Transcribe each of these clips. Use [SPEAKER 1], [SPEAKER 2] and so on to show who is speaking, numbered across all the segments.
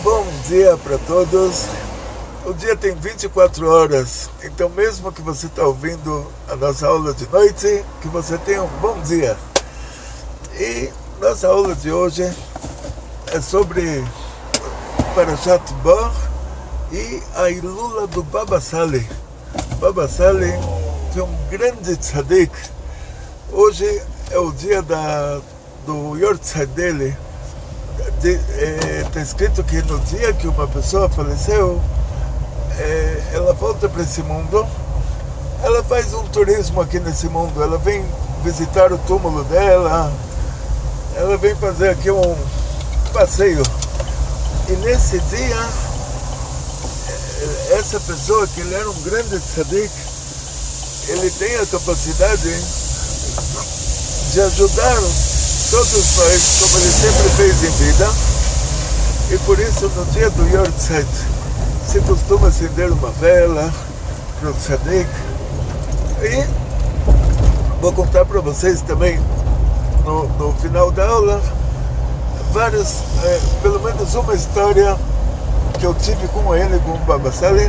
[SPEAKER 1] Bom dia para todos. O dia tem 24 horas, então mesmo que você está ouvindo a nossa aula de noite, que você tenha um bom dia. E nossa aula de hoje é sobre Parashat Bo e a Ilula do Baba Sali. Baba Sali foi um grande tzadik. Hoje é o dia do Yortzeit dele. Está escrito que no dia que uma pessoa faleceu, ela volta para esse mundo, ela faz um turismo aqui nesse mundo, ela vem visitar o túmulo dela, ela vem fazer aqui um passeio. E nesse dia, essa pessoa, que ele era um grande tzadik, ele tem a capacidade de ajudar todos nós, como ele sempre fez em vida. E por isso, no dia do Yortzeit, se costuma acender uma vela para o tzadik. E vou contar para vocês também, no final da aula, pelo menos uma história que eu tive com ele, com o Baba Sali,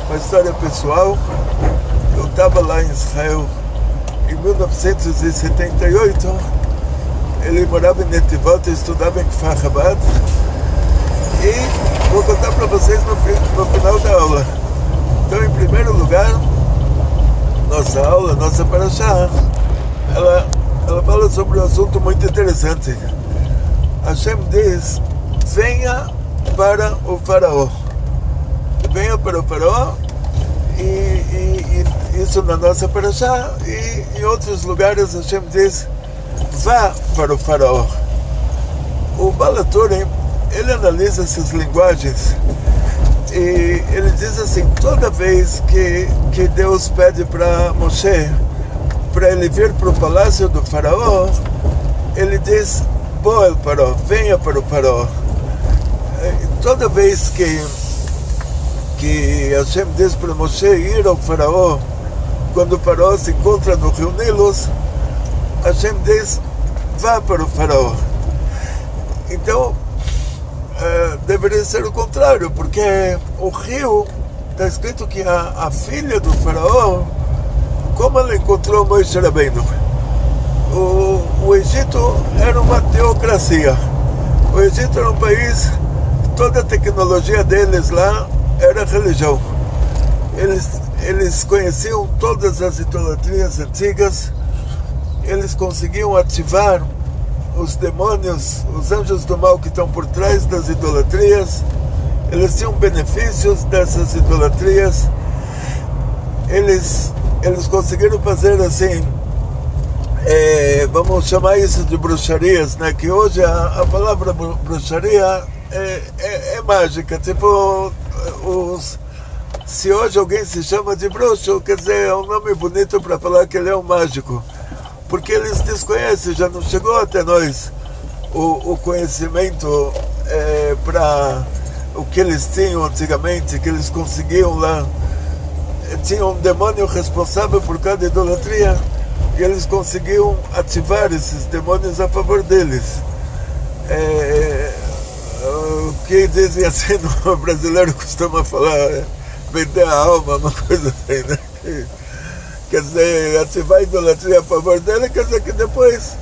[SPEAKER 1] uma história pessoal. Eu estava lá em Israel em 1978. Ele morava em Netivot, estudava em Kfar Chabad. E vou contar para vocês no final da aula. Então, em primeiro lugar, nossa aula, nossa parashá, ela fala sobre um assunto muito interessante. Hashem diz: venha para o faraó. Venha para o faraó. E isso na nossa parashá. E em outros lugares Hashem diz: vá para o faraó. O Baal HaTurim, ele analisa essas linguagens e ele diz assim: toda vez que Deus pede para Moshe para ele vir para o palácio do faraó, ele diz: boa faraó, venha para o faraó. Toda vez que Hashem diz para Moshe ir ao faraó, quando o faraó se encontra no rio Nilo, Hashem diz: vá para o faraó. Então, deveria ser o contrário, porque o rio, está escrito que a filha do faraó, como ela encontrou Moshe Rabbeinu? O Egito era uma teocracia. O Egito era um país, toda a tecnologia deles lá era religião. Eles conheciam todas as idolatrias antigas. Eles conseguiam ativar os demônios, os anjos do mal que estão por trás das idolatrias. Eles tinham benefícios dessas idolatrias. Eles conseguiram fazer assim, vamos chamar isso de bruxarias, né? Que hoje a palavra bruxaria é mágica. Tipo, se hoje alguém se chama de bruxo, quer dizer, é um nome bonito para falar que ele é um mágico. Porque eles desconhecem, já não chegou até nós o conhecimento para o que eles tinham antigamente, que eles conseguiam lá. Tinham um demônio responsável por cada idolatria e eles conseguiam ativar esses demônios a favor deles. O que dizem assim, o brasileiro costuma falar, vender a alma, uma coisa assim, né? Quer dizer, ativar a idolatria a favor dele, quer dizer que depois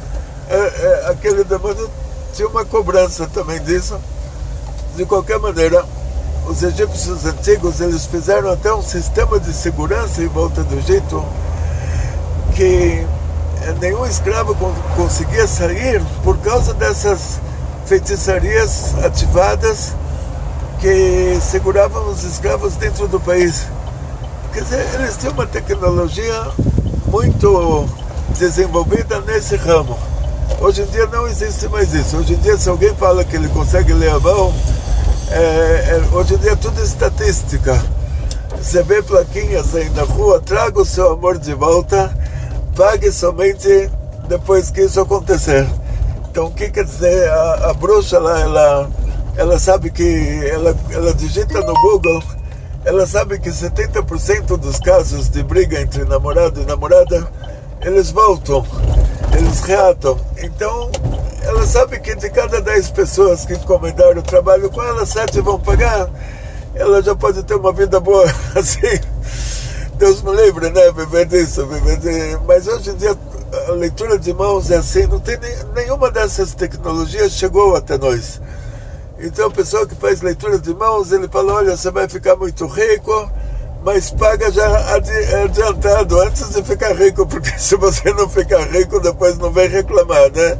[SPEAKER 1] aquele demônio tinha uma cobrança também disso. De qualquer maneira, os egípcios antigos, eles fizeram até um sistema de segurança em volta do Egito, que nenhum escravo conseguia sair por causa dessas feitiçarias ativadas que seguravam os escravos dentro do país. Quer dizer, eles têm uma tecnologia muito desenvolvida nesse ramo. Hoje em dia não existe mais isso. Hoje em dia, se alguém fala que ele consegue ler a mão, hoje em dia tudo é estatística. Você vê plaquinhas aí na rua: traga o seu amor de volta, pague somente depois que isso acontecer. Então, o que quer dizer? A bruxa lá, ela sabe que ela digita no Google. Ela sabe que 70% dos casos de briga entre namorado e namorada, eles voltam. eles reatam. Então, ela sabe que de cada 10 pessoas que encomendaram o trabalho com ela, 7 vão pagar. Ela já pode ter uma vida boa, assim. Deus me livre, né? Viver disso, Mas hoje em dia, a leitura de mãos é assim, não tem nenhuma dessas tecnologias chegou até nós. Então, a pessoa que faz leitura de mãos, ele fala, olha, você vai ficar muito rico, mas paga já adiantado, antes de ficar rico, porque se você não ficar rico, depois não vem reclamar, né?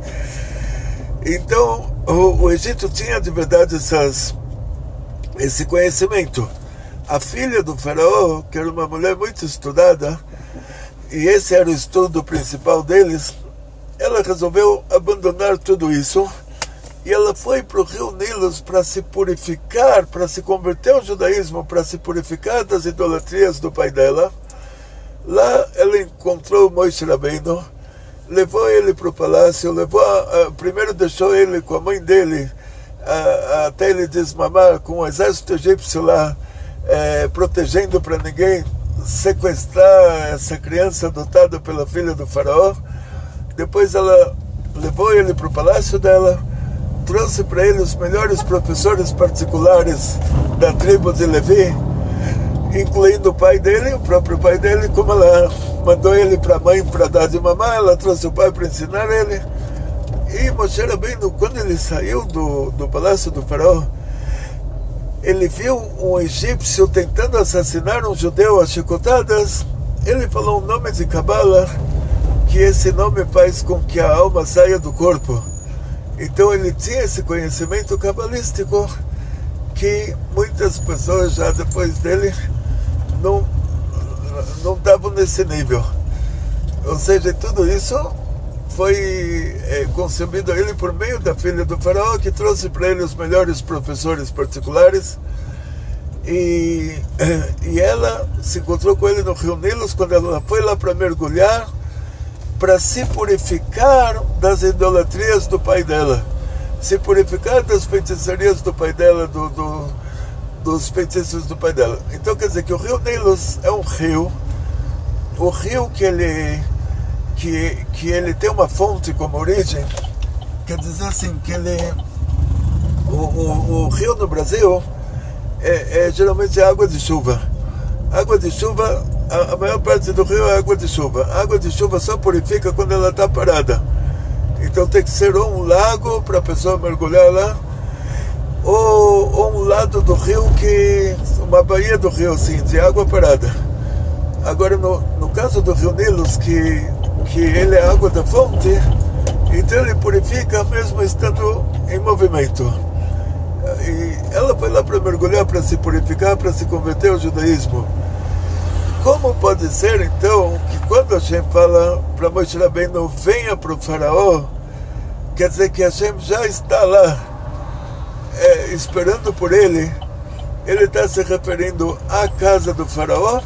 [SPEAKER 1] Então, o Egito tinha de verdade esse conhecimento. A filha do faraó, que era uma mulher muito estudada, e esse era o estudo principal deles, ela resolveu abandonar tudo isso, e ela foi para o rio Nilo para se purificar, para se converter ao judaísmo, para se purificar das idolatrias do pai dela. Lá ela encontrou Moshe Rabbeinu, levou ele para o palácio, primeiro deixou ele com a mãe dele, até ele desmamar, com o exército egípcio lá, protegendo para ninguém sequestrar essa criança adotada pela filha do faraó. Depois ela levou ele para o palácio dela, trouxe para ele os melhores professores particulares da tribo de Levi, incluindo o pai dele, o próprio pai dele. Como ela mandou ele para a mãe para dar de mamar, ela trouxe o pai para ensinar ele. E Moshe Rabbeinu, quando ele saiu do palácio do faraó, ele viu um egípcio tentando assassinar um judeu a chicotadas. Ele falou um nome de Cabala, que esse nome faz com que a alma saia do corpo. Então ele tinha esse conhecimento cabalístico que muitas pessoas já depois dele não estavam nesse nível. Ou seja, tudo isso foi concebido a ele por meio da filha do faraó, que trouxe para ele os melhores professores particulares. E ela se encontrou com ele no rio Nilo, quando ela foi lá para mergulhar, para se purificar das idolatrias do pai dela, se purificar das feitiçarias do pai dela, dos feitiços do pai dela. Então quer dizer que o rio Nilo é um rio, o rio que ele tem uma fonte como origem, quer dizer assim, que o rio no Brasil geralmente é água de chuva. Água de chuva, a maior parte do rio é água de chuva. A água de chuva só purifica quando ela está parada. Então tem que ser ou um lago para a pessoa mergulhar lá, ou um lado do rio, uma baía do rio, assim, de água parada. Agora, no caso do rio Nilo, que ele é água da fonte, então ele purifica mesmo estando em movimento. E ela foi lá para mergulhar, para se purificar, para se converter ao judaísmo. Como pode ser, então, que quando Hashem fala para Moshe Rabbeinu, venha para o faraó, quer dizer que Hashem já está lá, esperando por ele. Ele está se referindo à casa do faraó,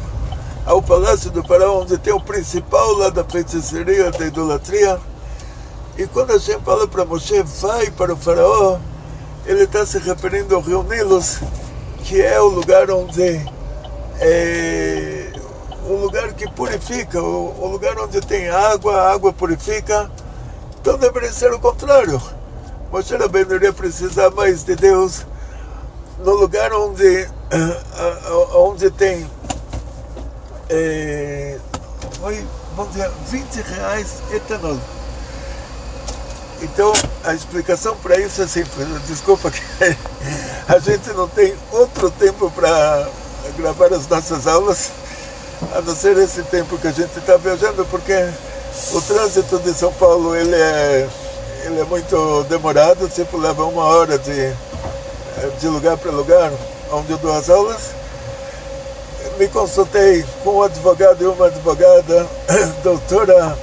[SPEAKER 1] ao palácio do faraó, onde tem o principal lá da feitiçaria, da idolatria. E quando Hashem fala para Moshe, vai para o faraó, ele está se referindo ao rio Nilo, que é o lugar onde um lugar que purifica, o lugar onde tem água, a água purifica. Então deveria ser o contrário. Moshe Rabbeinu iria precisar mais de Deus no lugar onde tem vamos dizer, 20 reais etanol. Então a explicação para isso é simples. Desculpa que a gente não tem outro tempo para gravar as nossas aulas, a não ser esse tempo que a gente está viajando, porque o trânsito de São Paulo ele é muito demorado, tipo leva 1 hora de lugar para lugar onde eu dou as aulas. Me consultei com um advogado e uma advogada, doutora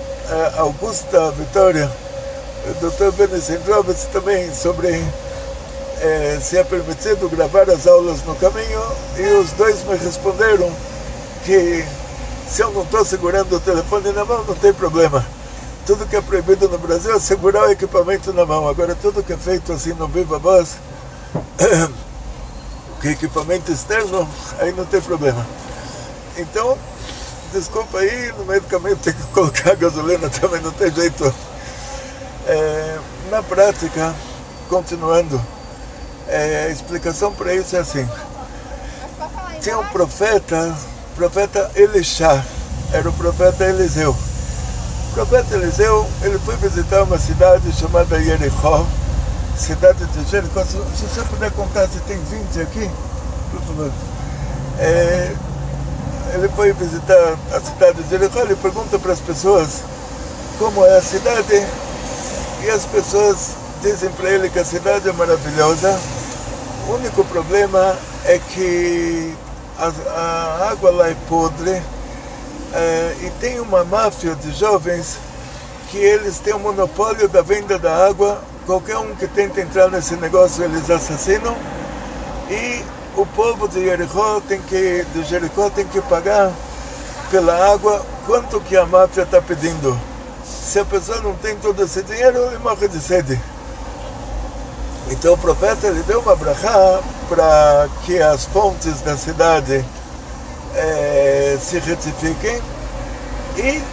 [SPEAKER 1] Augusta Vitória, doutor Benicendrovitz também, sobre se é permitido gravar as aulas no caminho, e os dois me responderam que se eu não estou segurando o telefone na mão, não tem problema. Tudo que é proibido no Brasil é segurar o equipamento na mão. Agora, tudo que é feito assim no viva voz, que equipamento externo, aí não tem problema. Então, desculpa aí, no meio do caminho tem que colocar gasolina também, não tem jeito. Na prática, continuando, a explicação para isso é assim. Tinha um profeta Elisha, era o profeta Eliseu. O profeta Eliseu, ele foi visitar uma cidade chamada Jericó, cidade de Jericó. Se você puder contar se tem 20 aqui, por favor. Ele foi visitar a cidade de Jericó, ele pergunta para as pessoas como é a cidade, e as pessoas dizem para ele que a cidade é maravilhosa. O único problema é que a água lá é podre, e tem uma máfia de jovens que eles têm o monopólio da venda da água. Qualquer um que tenta entrar nesse negócio eles assassinam, e o povo de Jericó tem que pagar pela água quanto que a máfia está pedindo. Se a pessoa não tem todo esse dinheiro, ele morre de sede. Então o profeta ele deu uma brachá para que as fontes da cidade se retifiquem, e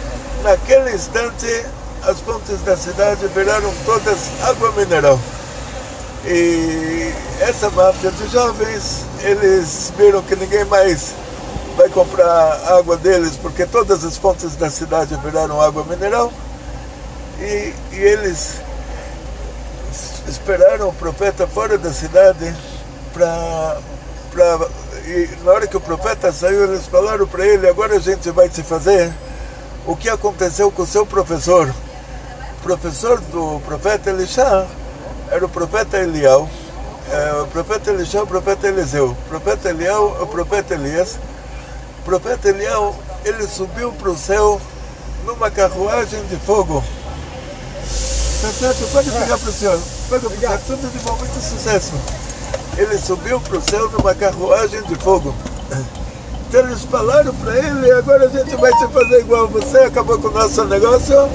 [SPEAKER 1] naquele instante as fontes da cidade viraram todas água mineral. E essa máfia de jovens, eles viram que ninguém mais vai comprar água deles, porque todas as fontes da cidade viraram água mineral, e eles esperaram o profeta fora da cidade e na hora que o profeta saiu, eles falaram para ele: agora a gente vai te fazer o que aconteceu com o seu professor. O professor do profeta Elisha era o profeta Eliel, o profeta Elisha, o profeta Eliseu, o profeta Eliel, o profeta Elias. O profeta Eliel, ele subiu para o céu numa carruagem de fogo. Perfeito, pode pegar para o senhor. Pode pegar, tudo de bom, muito sucesso. Ele subiu para o céu numa carruagem de fogo. Então eles falaram para ele: agora a gente vai te fazer igual você, acabou com o nosso negócio,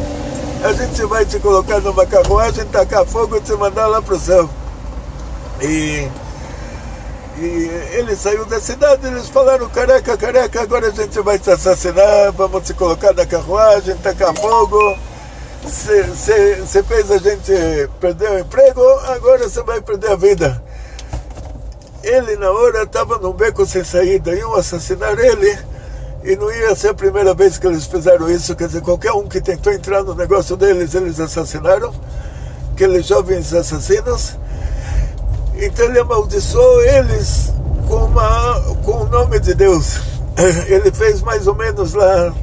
[SPEAKER 1] a gente vai te colocar numa carruagem, tacar fogo e te mandar lá para o céu. E ele saiu da cidade, eles falaram: careca, agora a gente vai te assassinar, vamos te colocar na carruagem, tacar fogo. Você fez a gente perder o emprego, agora você vai perder a vida. Ele na hora estava num beco sem saída, iam assassinar ele, e não ia ser a primeira vez que eles fizeram isso. Quer dizer, qualquer um que tentou entrar no negócio deles, eles assassinaram, aqueles jovens assassinos. Então ele amaldiçoou eles com o nome de Deus. Ele fez mais ou menos lá,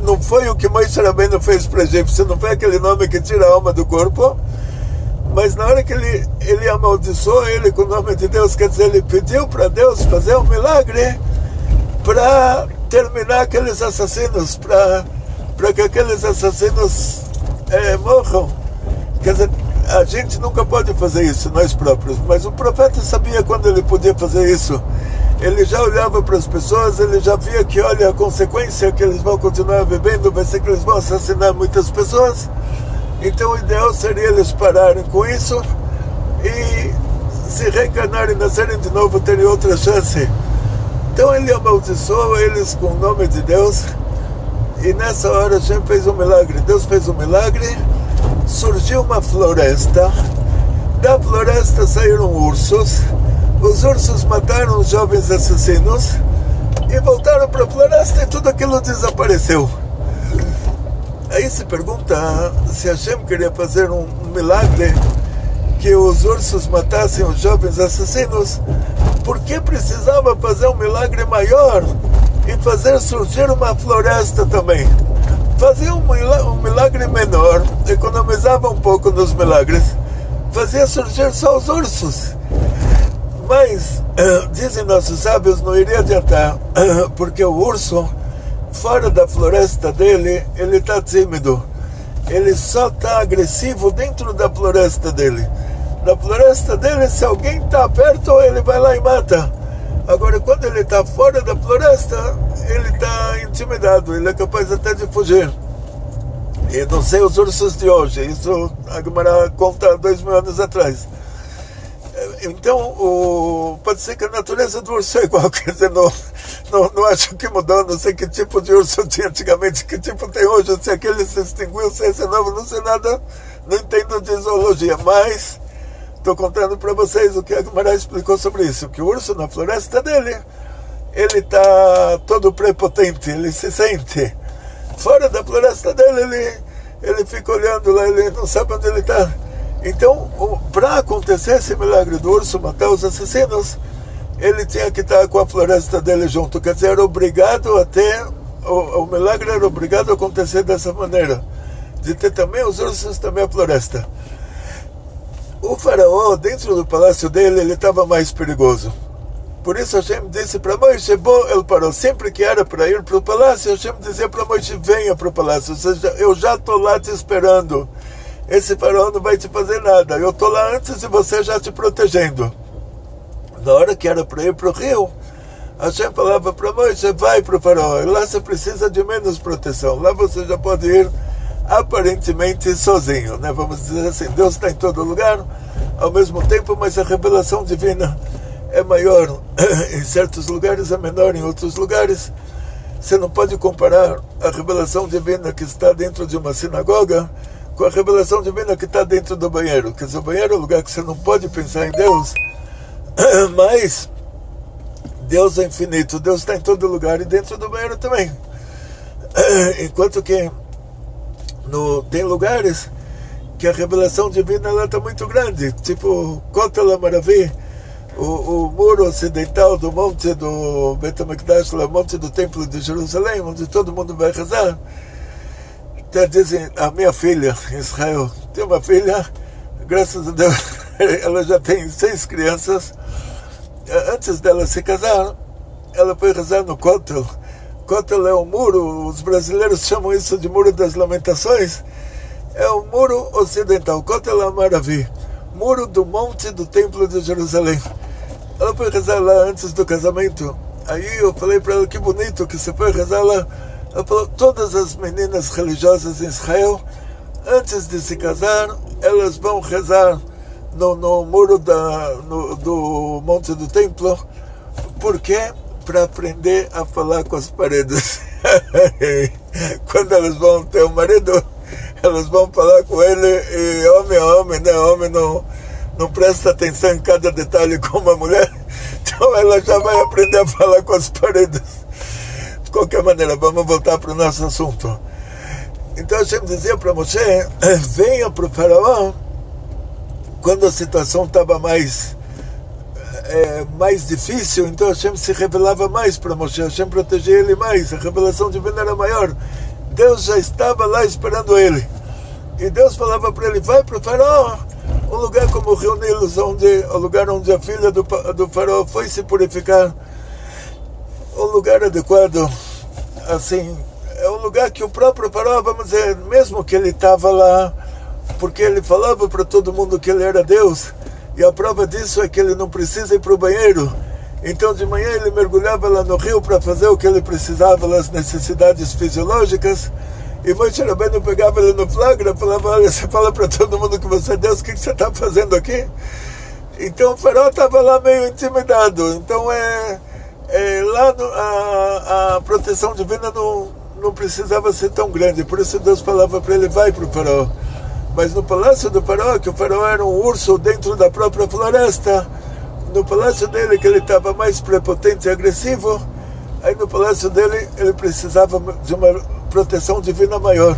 [SPEAKER 1] não foi o que Moisés Rabbeinu fez para o egípcio, não foi aquele nome que tira a alma do corpo, mas na hora que ele amaldiçoou ele com o nome de Deus, quer dizer, ele pediu para Deus fazer um milagre para terminar aqueles assassinos, para que aqueles assassinos morram. Quer dizer, a gente nunca pode fazer isso, nós próprios, mas o profeta sabia quando ele podia fazer isso. Ele já olhava para as pessoas, ele já via que, olha, a consequência que eles vão continuar vivendo vai ser que eles vão assassinar muitas pessoas. Então o ideal seria eles pararem com isso e se reencarnarem, nascerem de novo, terem outra chance. Então ele amaldiçoou eles com o nome de Deus, e nessa hora Hashem fez um milagre. Deus fez um milagre, surgiu uma floresta, da floresta saíram ursos, os ursos mataram os jovens assassinos e voltaram para a floresta, e tudo aquilo desapareceu. Aí se pergunta se Hashem queria fazer um milagre que os ursos matassem os jovens assassinos. Por que precisava fazer um milagre maior e fazer surgir uma floresta também? Fazia um milagre menor, economizava um pouco nos milagres, fazia surgir só os ursos. Mas, dizem nossos sábios, não iria adiantar, porque o urso, fora da floresta dele, ele está tímido. Ele só está agressivo dentro da floresta dele. Na floresta dele, se alguém está perto, ele vai lá e mata. Agora, quando ele está fora da floresta, ele está intimidado, ele é capaz até de fugir. E não sei os ursos de hoje, isso a Gemara conta 2000 anos atrás. Então, pode ser que a natureza do urso é igual, quer dizer, não acho que mudou, não sei que tipo de urso tinha antigamente, que tipo tem hoje, se aquele se extinguiu, se esse é novo, não sei nada, não entendo de zoologia, mas estou contando para vocês o que a Guimarães explicou sobre isso, que o urso na floresta dele, ele está todo prepotente, ele se sente. Fora da floresta dele, ele fica olhando lá, ele não sabe onde ele está. Então, para acontecer esse milagre do urso matar os assassinos, ele tinha que estar com a floresta dele junto. Quer dizer, era obrigado a ter, o milagre era obrigado a acontecer dessa maneira, de ter também os ursos, também a floresta. O faraó, dentro do palácio dele, ele estava mais perigoso. Por isso Hashem disse para Moisés, ele parou. Sempre que era para ir para o palácio, Hashem dizia para Moisés, venha para o palácio. Ou seja, eu já estou lá te esperando. Esse faraó não vai te fazer nada. Eu estou lá antes de você já te protegendo. Na hora que era para ir para o rio, Hashem falava para Moisés, vai para o faraó. E lá você precisa de menos proteção. Lá você já pode ir aparentemente sozinho, né? Vamos dizer assim, Deus está em todo lugar ao mesmo tempo, mas a revelação divina é maior em certos lugares, é menor em outros lugares. Você não pode comparar a revelação divina que está dentro de uma sinagoga com a revelação divina que está dentro do banheiro. Quer dizer, o banheiro é um lugar que você não pode pensar em Deus, mas Deus é infinito, Deus está em todo lugar e dentro do banheiro também. Enquanto que tem lugares que a revelação divina está muito grande, tipo Kotel HaMaravi, o muro ocidental do monte do Bet HaMikdash, o monte do templo de Jerusalém, onde todo mundo vai rezar. Até dizem, a minha filha, Israel, tem uma filha, graças a Deus, ela já tem 6 crianças. Antes dela se casar, ela foi rezar no Kotel. Kotel é um muro, os brasileiros chamam isso de Muro das Lamentações. É o muro ocidental, Kotel HaMaravi, muro do monte do templo de Jerusalém. Ela foi rezar lá antes do casamento. Aí eu falei para ela, que bonito que você foi rezar lá. Ela falou, todas as meninas religiosas em Israel, antes de se casar, elas vão rezar no muro do monte do templo. Por quê? Para aprender a falar com as paredes. Quando elas vão ter um marido, elas vão falar com ele, e homem é homem, né? Homem não presta atenção em cada detalhe como a mulher, então ela já vai aprender a falar com as paredes. De qualquer maneira, vamos voltar para o nosso assunto. Então Hashem dizia para Moshe, venha para o faraó, quando a situação estava mais difícil, então Hashem se revelava mais para Moshe, Hashem protegia ele mais, a revelação divina era maior. Deus já estava lá esperando ele. E Deus falava para ele, vai para o faraó, um lugar como o Rio Nilo, o lugar onde a filha do faraó foi se purificar, um lugar adequado, assim, é um lugar que o próprio faraó, vamos dizer, mesmo que ele estava lá, porque ele falava para todo mundo que ele era Deus, e a prova disso é que ele não precisa ir para o banheiro. Então de manhã ele mergulhava lá no rio para fazer o que ele precisava, as necessidades fisiológicas, e Moshe Rabbeinu pegava ele no flagra, falava, olha, você fala para todo mundo que você é Deus, o que você está fazendo aqui? Então o faraó estava lá meio intimidado. Então lá a proteção divina não precisava ser tão grande, por isso Deus falava para ele, vai para o faraó. Mas no palácio do faraó, que o faraó era um urso dentro da própria floresta, no palácio dele, que ele estava mais prepotente e agressivo, aí no palácio dele ele precisava de uma proteção divina maior.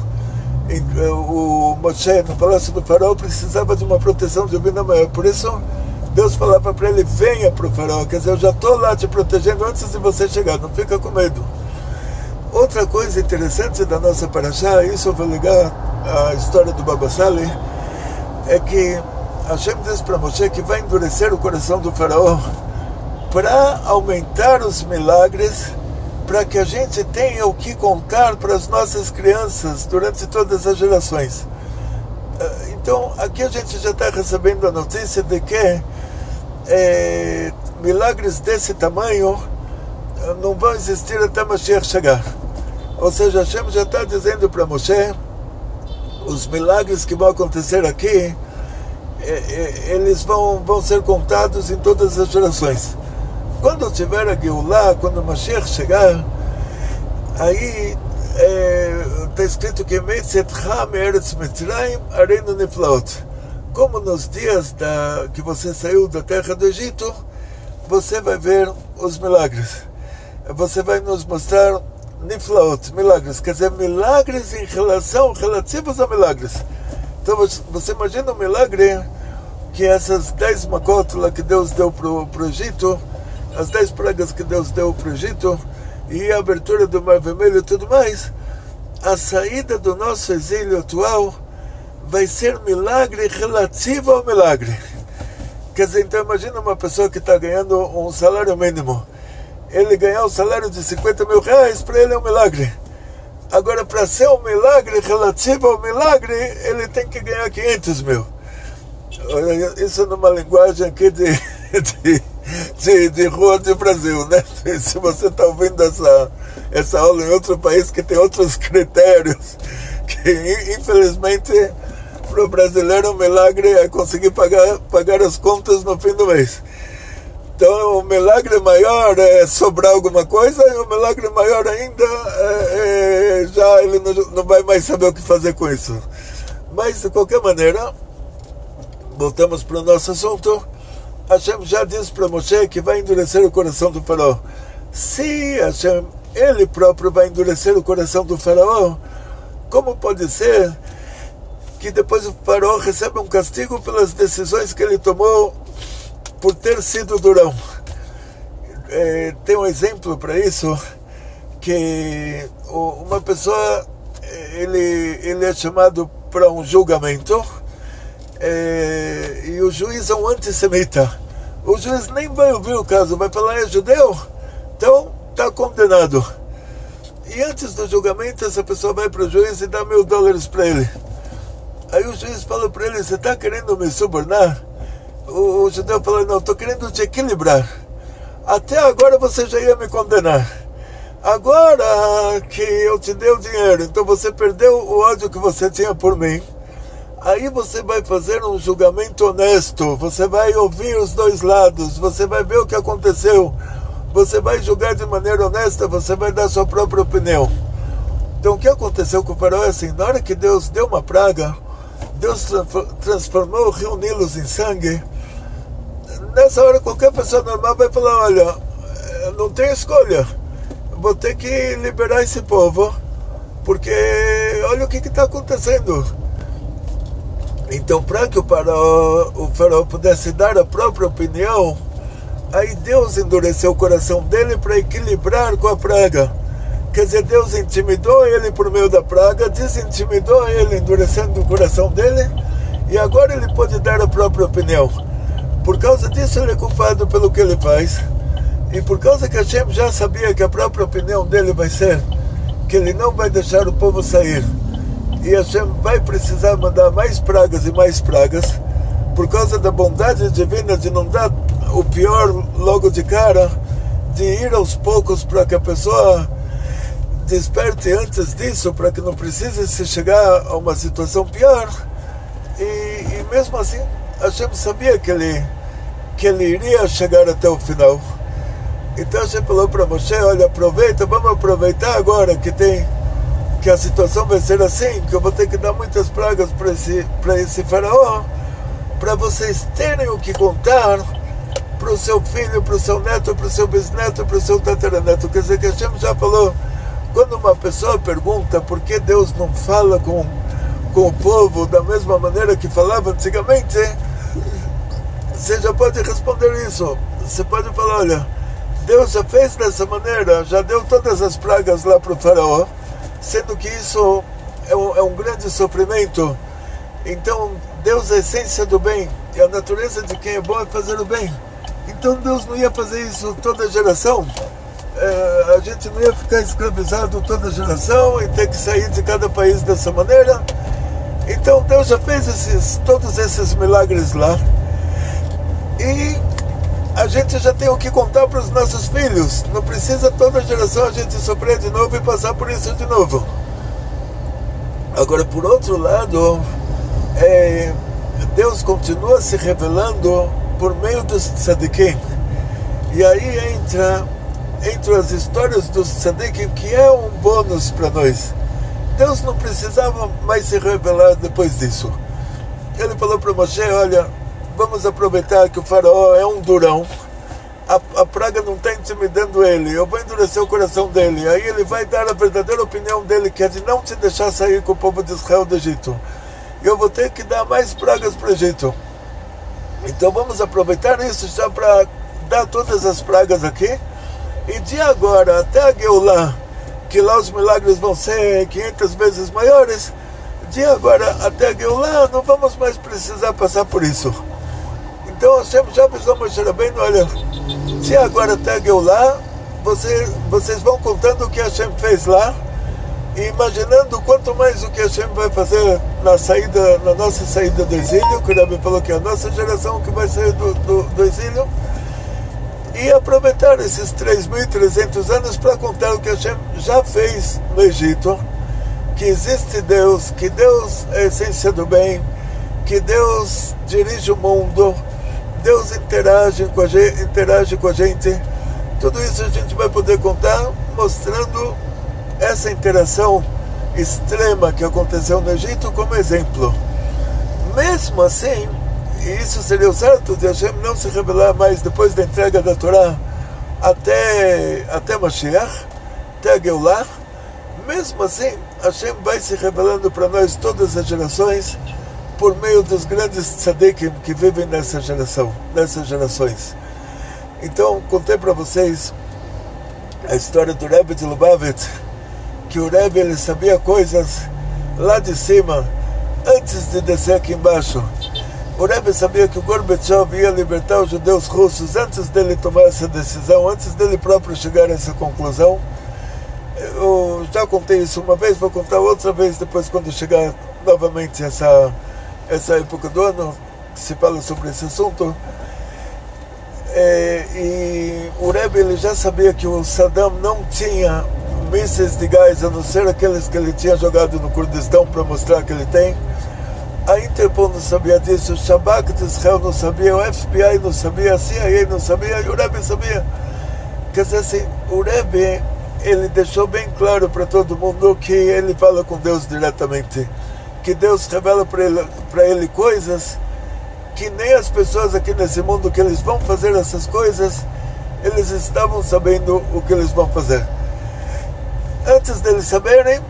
[SPEAKER 1] O Moshe, no palácio do faraó, precisava de uma proteção divina maior. Por isso Deus falava para ele, venha para o faraó, quer dizer, eu já estou lá te protegendo antes de você chegar, não fica com medo. Outra coisa interessante da nossa paraxá, isso eu vou ligar à história do Baba Sali, é que Hashem diz para Moshe que vai endurecer o coração do faraó para aumentar os milagres, para que a gente tenha o que contar para as nossas crianças durante todas as gerações. Então aqui a gente já está recebendo a notícia de que milagres desse tamanho não vão existir até Mashiach chegar. Ou seja, Hashem já está dizendo para Moshe, os milagres que vão acontecer aqui, eles vão ser contados em todas as gerações. Quando tiver a Geulah, quando o Mashiach chegar, aí está escrito que como nos dias que você saiu da terra do Egito, você vai ver os milagres. Você vai nos mostrar Niflaot, milagres, quer dizer, milagres em relativos a milagres. Então você imagina um milagre que essas 10 makot lá que Deus deu para o Egito, as 10 pragas que Deus deu para o Egito, e a abertura do Mar Vermelho e tudo mais, a saída do nosso exílio atual vai ser milagre relativo ao milagre. Quer dizer, então imagina uma pessoa que está ganhando um salário mínimo. Ele ganhar um salário de 50 mil reais, para ele é um milagre. Agora, para ser um milagre relativo ao milagre, ele tem que ganhar 500 mil. Isso numa linguagem aqui de rua de Brasil, né? Se você está ouvindo essa aula em outro país que tem outros critérios, que infelizmente para o brasileiro o milagre é conseguir pagar as contas no fim do mês. Então o milagre maior é sobrar alguma coisa, e o milagre maior ainda já ele não vai mais saber o que fazer com isso. Mas de qualquer maneira, voltamos para o nosso assunto. Hashem já disse para Moshe que vai endurecer o coração do faraó. Se Hashem, ele próprio, vai endurecer o coração do faraó, como pode ser que depois o faraó receba um castigo pelas decisões que ele tomou por ter sido durão? Tem um exemplo para isso, que uma pessoa ele é chamado para um julgamento, e o juiz é um antissemita. O juiz nem vai ouvir o caso, vai falar: é judeu? Então está condenado. E antes do julgamento, essa pessoa vai para o juiz e dá $1.000 para ele. Aí o juiz fala para ele: você está querendo me subornar? O judeu fala: não, estou querendo te equilibrar. Até agora você já ia me condenar. Agora que eu te dei o dinheiro, então você perdeu o ódio que você tinha por mim. Aí você vai fazer um julgamento honesto, você vai ouvir os dois lados, você vai ver o que aconteceu, você vai julgar de maneira honesta, você vai dar sua própria opinião. Então o que aconteceu com o faraó é assim: na hora que Deus deu uma praga, Deus transformou o rio Nilo em sangue. Nessa hora qualquer pessoa normal vai falar: olha, não tem escolha, vou ter que liberar esse povo, porque olha o que está acontecendo. Então, para que o faraó pudesse dar a própria opinião, aí Deus endureceu o coração dele para equilibrar com a praga. Quer dizer, Deus intimidou ele por meio da praga, desintimidou ele, endurecendo o coração dele, e agora ele pode dar a própria opinião. Por causa disso ele é culpado pelo que ele faz, e por causa que Hashem já sabia que a própria opinião dele vai ser que ele não vai deixar o povo sair, e Hashem vai precisar mandar mais pragas e mais pragas, por causa da bondade divina de não dar o pior logo de cara, de ir aos poucos para que a pessoa desperte antes disso, para que não precise se chegar a uma situação pior. E mesmo assim Hashem sabia que ele iria chegar até o final. Então Hashem falou para Moshe: olha, vamos aproveitar agora que a situação vai ser assim, que eu vou ter que dar muitas pragas para esse faraó, para vocês terem o que contar para o seu filho, para o seu neto, para o seu bisneto, para o seu tataraneto. Quer dizer que Hashem já falou: quando uma pessoa pergunta por que Deus não fala com o povo da mesma maneira que falava antigamente, você já pode responder isso. Você pode falar: olha, Deus já fez dessa maneira, já deu todas as pragas lá para o faraó, sendo que isso é um grande sofrimento. Então Deus é a essência do bem, e a natureza de quem é bom é fazer o bem. Então Deus não ia fazer isso toda geração. A gente não ia ficar escravizado toda geração e ter que sair de cada país dessa maneira. Então Deus já fez todos esses milagres lá, e a gente já tem o que contar para os nossos filhos. Não precisa toda geração a gente sofrer de novo e passar por isso de novo. Agora, por outro lado, Deus continua se revelando por meio dos tzadikim. E aí entra as histórias dos tzadikim, que é um bônus para nós. Deus não precisava mais se revelar depois disso. Ele falou para Moshe, olha, vamos aproveitar que o faraó é um durão, a praga não está intimidando ele, eu vou endurecer o coração dele, aí ele vai dar a verdadeira opinião dele, que é de não te deixar sair com o povo de Israel do Egito. Eu vou ter que dar mais pragas para o Egito. Então vamos aproveitar isso já para dar todas as pragas aqui, e de agora até a Geulah, que lá os milagres vão ser 500 vezes maiores, de agora até a Geulah não vamos mais precisar passar por isso. Então Hashem já avisou Moshe Rabbeinu, olha, de agora até a Geulah, vocês vão contando o que Hashem fez lá, e imaginando quanto mais o que Hashem vai fazer na nossa saída do exílio, que o Rebbe falou que é a nossa geração que vai sair do exílio, e aproveitar esses 3.300 anos para contar o que Hashem já fez no Egito, que existe Deus, que Deus é a essência do bem, que Deus dirige o mundo, Deus interage com a gente. Tudo isso a gente vai poder contar, mostrando essa interação extrema que aconteceu no Egito como exemplo. Mesmo assim, e isso seria o certo de Hashem não se revelar mais depois da entrega da Torá até Mashiach, até a Geulah. Mesmo assim, Hashem vai se revelando para nós todas as gerações por meio dos grandes tzadikim que vivem nessas gerações. Então, contei para vocês a história do Rebbe de Lubavitch, que o Rebbe ele sabia coisas lá de cima, antes de descer aqui embaixo. O Rebbe sabia que o Gorbachev ia libertar os judeus russos antes dele tomar essa decisão, antes dele próprio chegar a essa conclusão. Eu já contei isso uma vez, vou contar outra vez depois quando chegar novamente essa época do ano que se fala sobre esse assunto. E o Rebbe ele já sabia que o Saddam não tinha mísseis de gás, a não ser aqueles que ele tinha jogado no Kurdistão para mostrar que ele tem. A Interpol não sabia disso, o Shabak de Israel não sabia, o FBI não sabia, a CIA não sabia, e o Rebbe sabia. Quer dizer assim, o Rebbe ele deixou bem claro para todo mundo que ele fala com Deus diretamente, que Deus revela para ele coisas que nem as pessoas aqui nesse mundo que eles vão fazer essas coisas, eles estavam sabendo o que eles vão fazer. Antes deles saberem,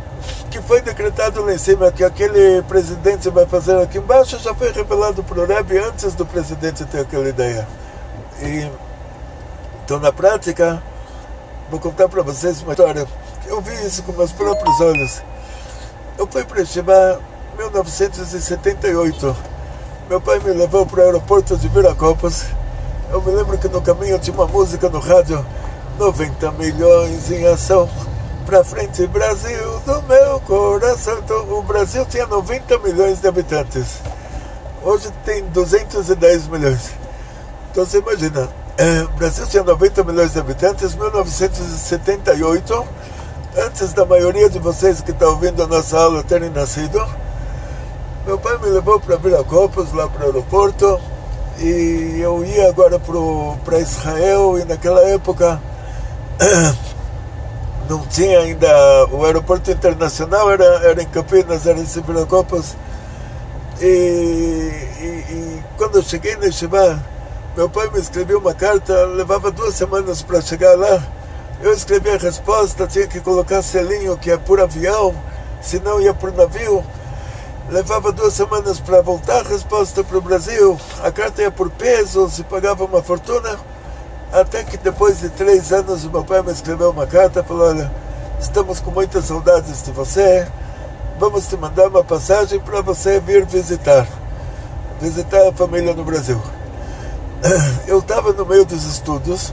[SPEAKER 1] que foi decretado lá em cima que aquele presidente vai fazer aqui embaixo, já foi revelado para o Rebbe antes do presidente ter aquela ideia. Então, na prática, vou contar para vocês uma história. Eu vi isso com meus próprios olhos. Eu fui para Yeshiva em 1978. Meu pai me levou para o aeroporto de Viracopos. Eu me lembro que no caminho tinha uma música no rádio, 90 milhões em ação, pra frente Brasil do meu coração. Então, o Brasil tinha 90 milhões de habitantes. Hoje tem 210 milhões. Então você imagina, o Brasil tinha 90 milhões de habitantes em 1978, antes da maioria de vocês que estão ouvindo a nossa aula terem nascido. Meu pai me levou para Viracopos, lá para o aeroporto, e eu ia agora para Israel, e naquela época não tinha ainda, o aeroporto internacional era em Campinas, era em Viracopos, e quando eu cheguei na Yeshiva, meu pai me escreveu uma carta, levava 2 semanas para chegar lá. Eu escrevi a resposta, tinha que colocar selinho, que é por avião, senão ia por navio. Levava 2 semanas para voltar a resposta para o Brasil. A carta ia por peso, se pagava uma fortuna. Até que depois de 3 anos, o meu pai me escreveu uma carta, falou, olha, estamos com muitas saudades de você, vamos te mandar uma passagem para você vir visitar a família no Brasil. Eu estava no meio dos estudos,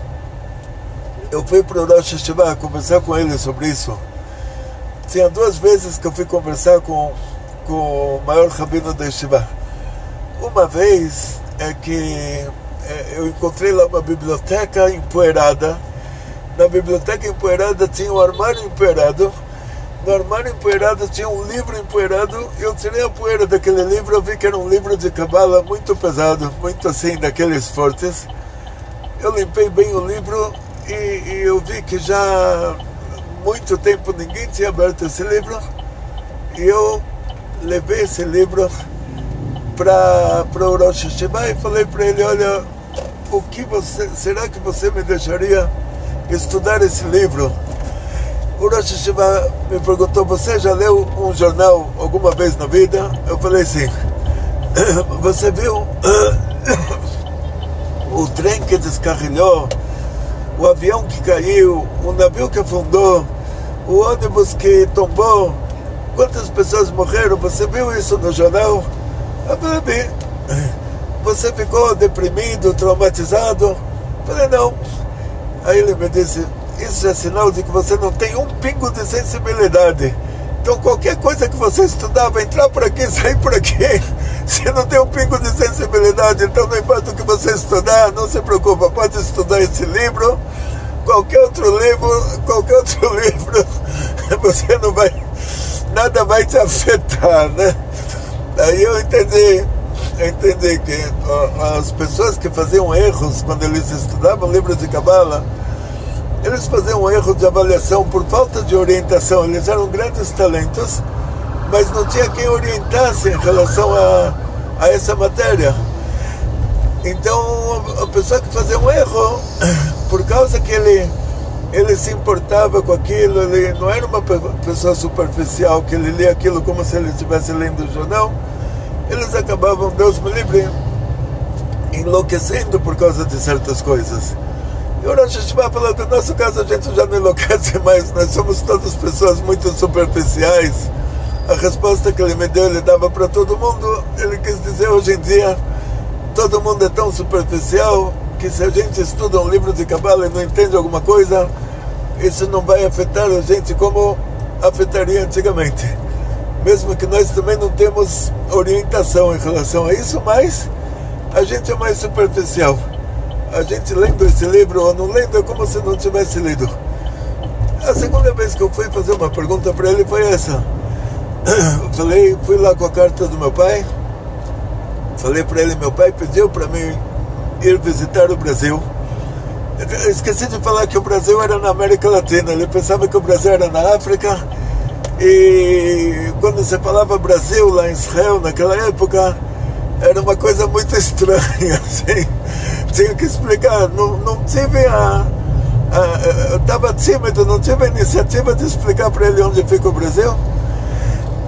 [SPEAKER 1] eu fui para o Rosh Yeshiva conversar com ele sobre isso. Tinha 2 vezes que eu fui conversar com o maior rabino da Yeshiva. Uma vez é que eu encontrei lá uma biblioteca empoeirada. Na biblioteca empoeirada tinha um armário empoeirado, no armário empoeirado tinha um livro empoeirado. Eu tirei a poeira daquele livro, eu vi que era um livro de Cabala muito pesado, muito assim, daqueles fortes. Eu limpei bem o livro e eu vi que já há muito tempo ninguém tinha aberto esse livro. E eu levei esse livro para o Rosh Hashanah e falei para ele: olha, será que você me deixaria estudar esse livro? O Rosh Hashanah me perguntou: você já leu um jornal alguma vez na vida? Eu falei: sim. Você viu o trem que descarrilhou, o avião que caiu, o navio que afundou, o ônibus que tombou, quantas pessoas morreram? Você viu isso no jornal? Eu falei: bem. Você ficou deprimido, traumatizado? Eu falei: não. Aí ele me disse: isso é sinal de que você não tem um pingo de sensibilidade. Então qualquer coisa que você estudar vai entrar por aqui, sair por aqui. Se não tem um pingo de sensibilidade, então não importa o que você estudar, não se preocupa, pode estudar esse livro, qualquer outro livro, você não vai, nada vai te afetar, né? Aí eu entendi que as pessoas que faziam erros quando eles estudavam livros de Cabala, eles faziam um erro de avaliação por falta de orientação. Eles eram grandes talentos, mas não tinha quem orientasse em relação a essa matéria. Então a pessoa que fazia um erro, por causa que ele se importava com aquilo, ele não era uma pessoa superficial, que ele lia aquilo como se ele estivesse lendo o jornal, eles acabavam, Deus me livre, enlouquecendo por causa de certas coisas. E o Rosh Hashanah falou: no nosso caso a gente já não enlouquece mais, nós somos todas pessoas muito superficiais. A resposta que ele me deu, ele dava para todo mundo. Ele quis dizer: hoje em dia todo mundo é tão superficial que se a gente estuda um livro de Cabala e não entende alguma coisa, isso não vai afetar a gente como afetaria antigamente. Mesmo que nós também não temos orientação em relação a isso, mas a gente é mais superficial. A gente lendo esse livro ou não lendo é como se não tivesse lido. A segunda vez que eu fui fazer uma pergunta para ele foi essa. Fui lá com a carta do meu pai, falei para ele: meu pai pediu para mim ir visitar o Brasil. Eu esqueci de falar que o Brasil era na América Latina. Ele pensava que o Brasil era na África. E quando você falava Brasil lá em Israel, naquela época, era uma coisa muito estranha, assim. Tinha que explicar. Não tive eu estava tímido, não tive a iniciativa de explicar para ele onde fica o Brasil.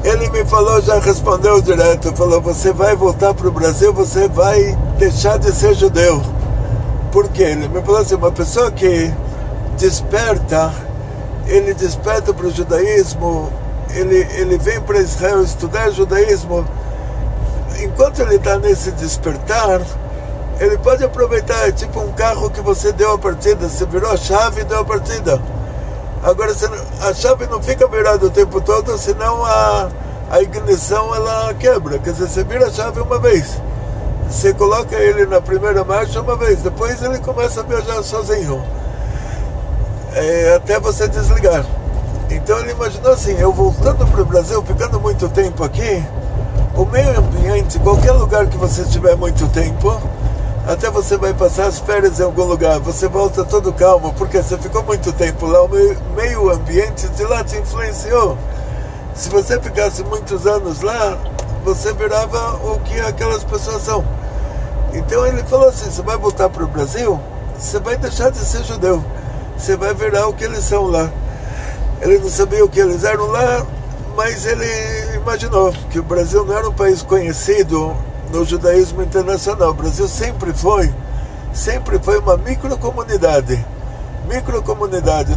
[SPEAKER 1] Ele me falou, já respondeu direto, falou: você vai voltar para o Brasil, você vai deixar de ser judeu. Por quê? Ele me falou assim: uma pessoa que desperta, ele desperta para o judaísmo, ele vem para Israel estudar judaísmo. Enquanto ele está nesse despertar, ele pode aproveitar. É tipo um carro que você deu a partida, você virou a chave e deu a partida. Agora a chave não fica virada o tempo todo, senão a ignição ela quebra. Quer dizer, você vira a chave uma vez, você coloca ele na primeira marcha uma vez, depois ele começa a viajar sozinho, até você desligar. Então ele imaginou assim: eu voltando para o Brasil, ficando muito tempo aqui, o meio ambiente, qualquer lugar que você estiver muito tempo, até você vai passar as férias em algum lugar, você volta todo calmo, porque você ficou muito tempo lá, o meio ambiente de lá te influenciou. Se você ficasse muitos anos lá, você virava o que aquelas pessoas são. Então ele falou assim: você vai voltar para o Brasil, você vai deixar de ser judeu, você vai virar o que eles são lá. Ele não sabia o que eles eram lá, mas ele imaginou que o Brasil não era um país conhecido no judaísmo internacional. O Brasil sempre foi uma microcomunidade,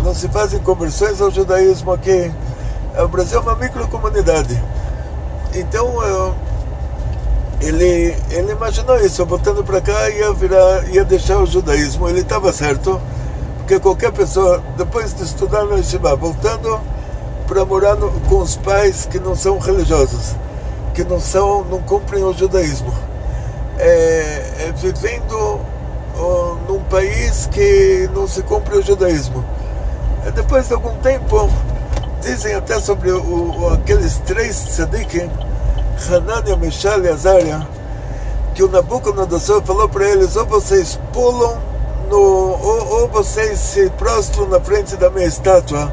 [SPEAKER 1] não se fazem conversões ao judaísmo aqui. O Brasil é uma microcomunidade. Então ele imaginou isso: voltando para cá ia deixar o judaísmo. Ele estava certo, porque qualquer pessoa, depois de estudar no Yeshiva, voltando para morar com os pais que não são religiosos, que não cumprem o judaísmo, vivendo num país que não se cumpre o judaísmo, depois de algum tempo dizem até sobre aqueles 3 tzadikim, Hanania, Mishael e Azaria, que o Nabucodonosor falou para eles: ou vocês pulam, ou vocês se prostram na frente da minha estátua,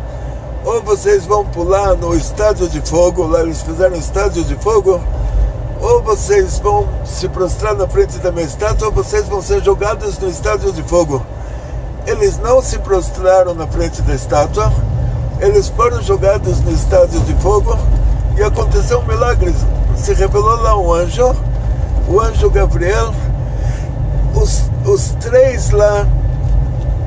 [SPEAKER 1] ou vocês vão pular no estádio de fogo. Lá eles fizeram estádio de fogo. Ou vocês vão se prostrar na frente da minha estátua, ou vocês vão ser jogados no estádio de fogo. Eles não se prostraram na frente da estátua, eles foram jogados no estádio de fogo, e aconteceu um milagre. Se revelou lá um anjo, o anjo Gabriel. Os 3 lá,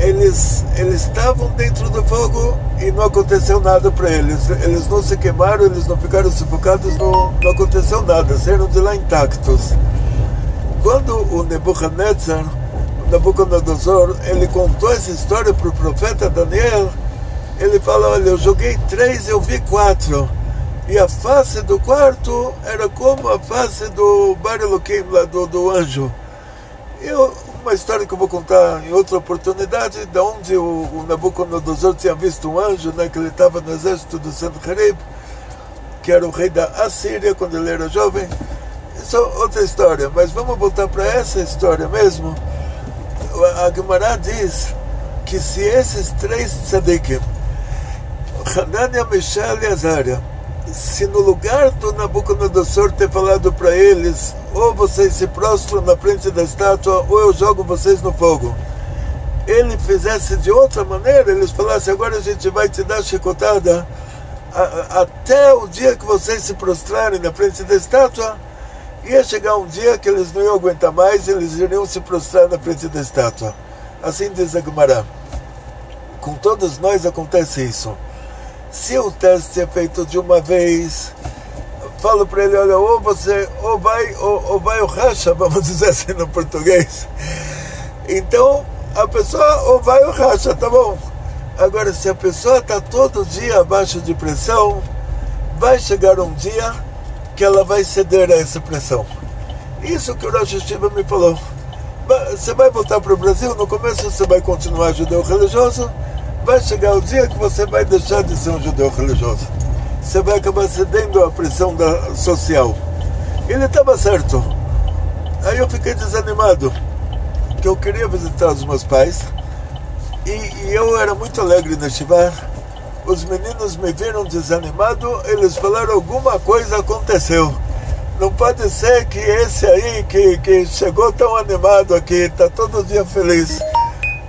[SPEAKER 1] eles estavam dentro do fogo e não aconteceu nada para eles. Eles não se queimaram, eles não ficaram sufocados, não aconteceu nada, saíram de lá intactos. Quando o Nabucodonosor, ele contou essa história para o profeta Daniel, ele fala: olha, eu joguei 3 e eu vi 4, e a face do quarto era como a face do Bar Elohim, lá do anjo. Uma história que eu vou contar em outra oportunidade, de onde o Nabucodonosor tinha visto um anjo, né, que ele estava no exército do Sanherib, que era o rei da Assíria quando ele era jovem. Isso é outra história, mas vamos voltar para essa história mesmo. A Gemara diz que se esses 3 tzadikim, Hanania, Mishael e Azaria, se no lugar do Nabucodonosor ter falado para eles: ou vocês se prostram na frente da estátua, ou eu jogo vocês no fogo, ele fizesse de outra maneira, eles falassem: agora a gente vai te dar chicotada até o dia que vocês se prostrarem na frente da estátua, ia chegar um dia que eles não iam aguentar mais, eles iriam se prostrar na frente da estátua. Assim diz a Gemara. Com todos nós acontece isso. Se o teste é feito de uma vez, falo para ele: olha, ou vai o racha, vamos dizer assim no português. Então a pessoa ou vai o racha, tá bom. Agora, se a pessoa está todo dia abaixo de pressão, vai chegar um dia que ela vai ceder a essa pressão. Isso que o Rosh Hashiva me falou. Você vai voltar para o Brasil, no começo você vai continuar judeu religioso, vai chegar o dia que você vai deixar de ser um judeu religioso. Você vai acabar cedendo à pressão social. Ele estava certo. Aí eu fiquei desanimado, que eu queria visitar os meus pais, e eu era muito alegre na Shiva. Os meninos me viram desanimado, eles falaram: alguma coisa aconteceu. Não pode ser que esse aí que chegou tão animado aqui, está todo dia feliz,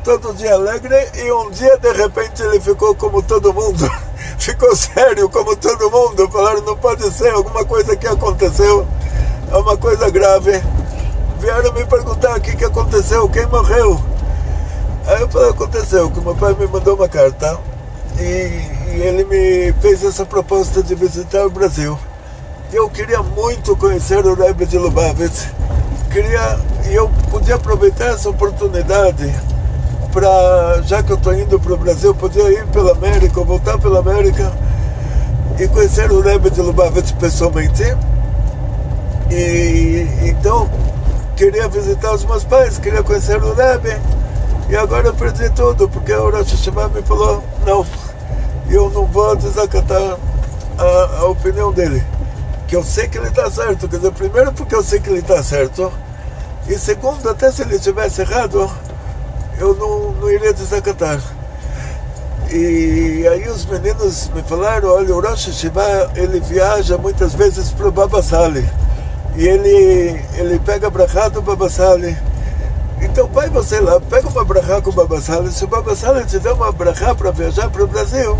[SPEAKER 1] todo dia alegre, e um dia de repente ele ficou como todo mundo, ficou sério como todo mundo. Falaram: não pode ser, alguma coisa que aconteceu, é uma coisa grave. Vieram me perguntar: o que aconteceu, quem morreu? Aí eu falei: aconteceu que meu pai me mandou uma carta e ele me fez essa proposta de visitar o Brasil. Eu queria muito conhecer o Rebbe de Lubavitch, e eu podia aproveitar essa oportunidade para, já que eu estou indo para o Brasil, podia ir pela América, ou voltar pela América e conhecer o Rebbe de Lubavitch pessoalmente. E então queria visitar os meus pais, queria conhecer o Rebbe, e agora eu perdi tudo, porque o Rosh Hashiva me falou: não, eu não vou desacatar a opinião dele, que eu sei que ele está certo. Quer dizer, primeiro porque eu sei que ele está certo, e segundo, até se ele estivesse errado, eu não iria desacatar. E aí os meninos me falaram: olha, o Rosh Hashiva, ele viaja muitas vezes para o Baba Sali, e ele pega brachá do Baba Sali. Então vai você lá, pega uma brachá com o Baba Sali. Se o Baba Sali te der uma brachá para viajar para o Brasil,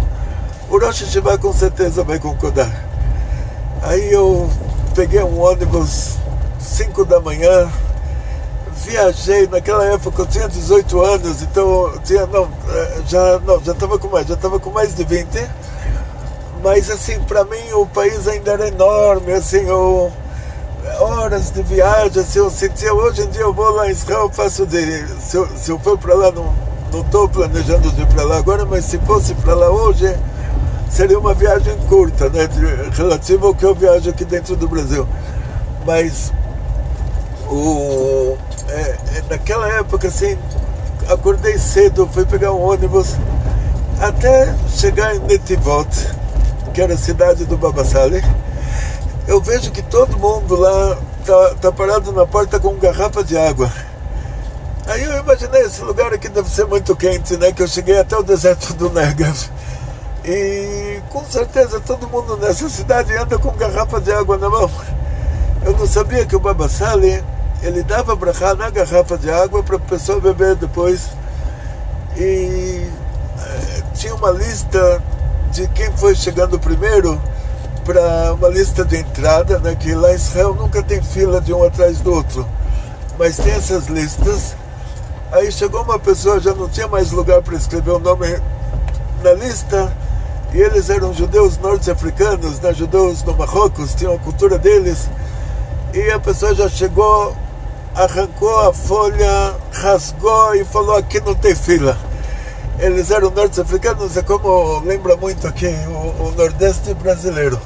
[SPEAKER 1] o Rosh Hashiva com certeza vai concordar. Aí eu peguei um ônibus 5 da manhã, viajei. Naquela época eu tinha 18 anos, então eu tinha, já estava com mais de 20. Mas assim, para mim o país ainda era enorme, assim, horas de viagem, assim, eu sentia. Hoje em dia eu vou lá em Israel, se eu for para lá, não estou planejando de ir para lá agora, mas se fosse para lá hoje, seria uma viagem curta, né, relativa ao que eu viajo aqui dentro do Brasil. Mas naquela época, assim, acordei cedo, fui pegar um ônibus até chegar em Netivot. que era a cidade do Baba Sali, eu vejo que todo mundo lá tá parado na porta com garrafa de água. Aí eu imaginei, esse lugar aqui deve ser muito quente, né? Que eu cheguei até o deserto do Negev. E com certeza todo mundo nessa cidade anda com garrafa de água na mão. Eu não sabia que o Baba Sali, ele dava brachá na garrafa de água para a pessoa beber depois. E tinha uma lista de quem foi chegando primeiro, para uma lista de entrada, né, que lá em Israel nunca tem fila de um atrás do outro, mas tem essas listas. Aí chegou uma pessoa, já não tinha mais lugar para escrever o nome na lista, e eles eram judeus norte-africanos, né, judeus do Marrocos, tinham a cultura deles, e a pessoa já chegou, arrancou a folha, rasgou e falou: aqui não tem fila. Eles eram norte-africanos, é como lembra muito aqui o Nordeste brasileiro.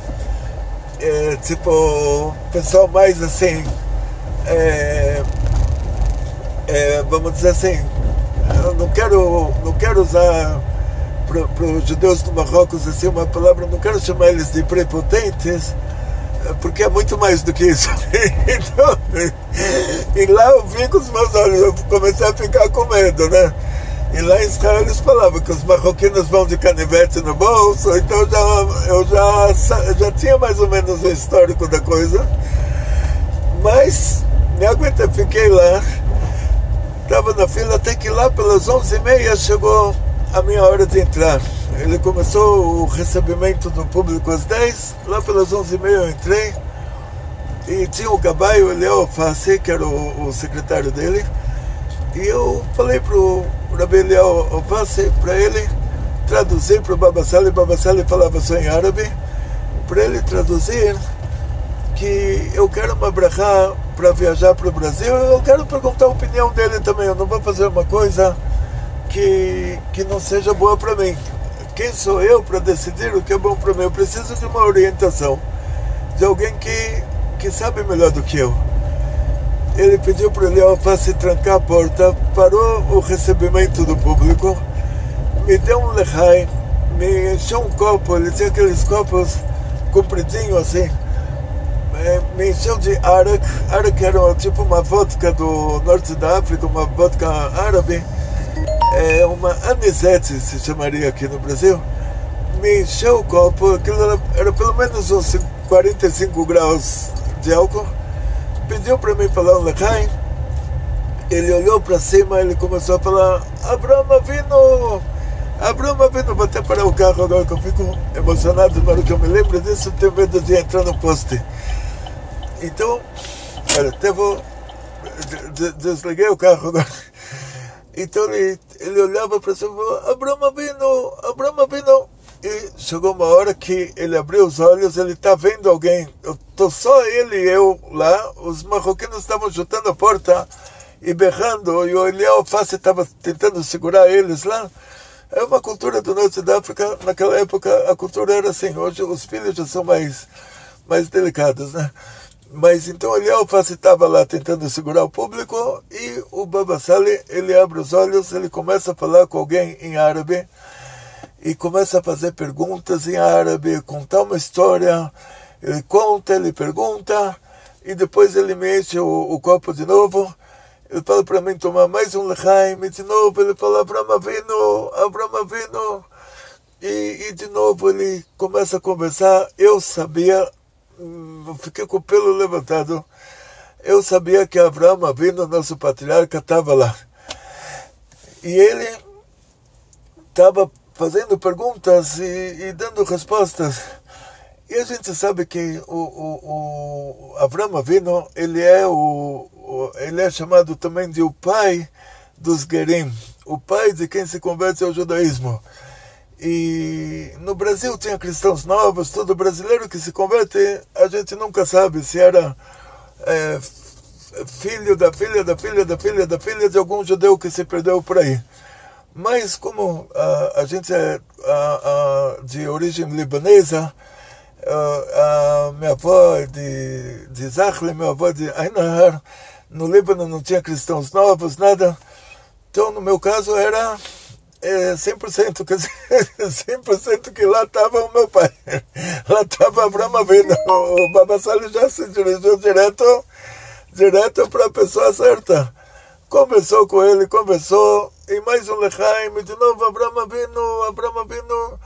[SPEAKER 1] Tipo, o pessoal mais assim, vamos dizer assim, eu não quero usar para os judeus do Marrocos assim uma palavra, não quero chamar eles de prepotentes, porque é muito mais do que isso. Então, e lá eu vi com os meus olhos, eu comecei a ficar com medo, né? E lá em Israel eles falavam que os marroquinos vão de canivete no bolso, então eu já tinha mais ou menos o histórico da coisa. Mas me aguentei, fiquei lá, estava na fila, até que lá pelas 11h30 chegou a minha hora de entrar. Ele começou o recebimento do público às 10, lá pelas 11h30 eu entrei, e tinha o Gabai, o Eliel Fassi, que era o secretário dele, e eu falei para o Rabi Eliel Fassi, para ele traduzir para o Baba Sali. Baba Sali falava só em árabe, para ele traduzir que eu quero uma brachá para viajar para o Brasil. Eu quero perguntar a opinião dele também, eu não vou fazer uma coisa que não seja boa para mim. Quem sou eu para decidir o que é bom para mim? Eu preciso de uma orientação de alguém que sabe melhor do que eu. Ele pediu para ele Fassi trancar a porta, parou o recebimento do público, me deu um lechai, me encheu um copo, ele tinha aqueles copos compridinhos assim, me encheu de arak. Arak era tipo uma vodka do norte da África, uma vodka árabe, uma anisete se chamaria aqui no Brasil. Me encheu o copo, aquilo era pelo menos uns 45 graus de álcool. Pediu para mim falar um lechai. Ele olhou para cima, ele começou a falar: Abraham Avinu, vou até parar o carro agora que eu fico emocionado. Na hora que eu me lembro disso, eu tenho medo de entrar no poste. Então, olha, até vou desliguei o carro agora. Então ele olhava para cima e falou: Abraham Avinu. E chegou uma hora que ele abriu os olhos, ele está vendo alguém. Eu tô só ele e eu lá, os marroquinos estavam chutando a porta e berrando, e o Eliel Fassi estava tentando segurar eles lá. É uma cultura do norte da África, naquela época a cultura era assim, hoje os filhos já são mais delicados, né? Mas então o Eliel Fassi estava lá tentando segurar o público, e o Baba Sali, ele abre os olhos, ele começa a falar com alguém em árabe, e começa a fazer perguntas em árabe, contar uma história. Ele conta, ele pergunta, e depois ele me enche o copo de novo. Ele fala para mim tomar mais um lechaim, e de novo ele fala: Abraham Avinu. E de novo ele começa a conversar. Eu sabia, fiquei com o pelo levantado, eu sabia que Abraham Avinu, nosso patriarca, estava lá. E ele estava fazendo perguntas e dando respostas. E a gente sabe que o Abraham Avinu, ele é chamado também de o pai dos Gerim, o pai de quem se converte ao judaísmo. E no Brasil tinha cristãos novos, todo brasileiro que se converte, a gente nunca sabe se era filho da filha de algum judeu que se perdeu por aí. Mas como a gente é de origem libanesa, a minha avó é de Zachle, minha avó é de Ain Nahar, no Líbano não tinha cristãos novos, nada. Então no meu caso 100%, quer dizer, 100% que lá estava o meu pai. Lá estava Avraham Avinu. O Baba Sali já se dirigiu direto para a pessoa certa. Conversou com ele, e mais um lechaim, e de novo Avraham Avinu,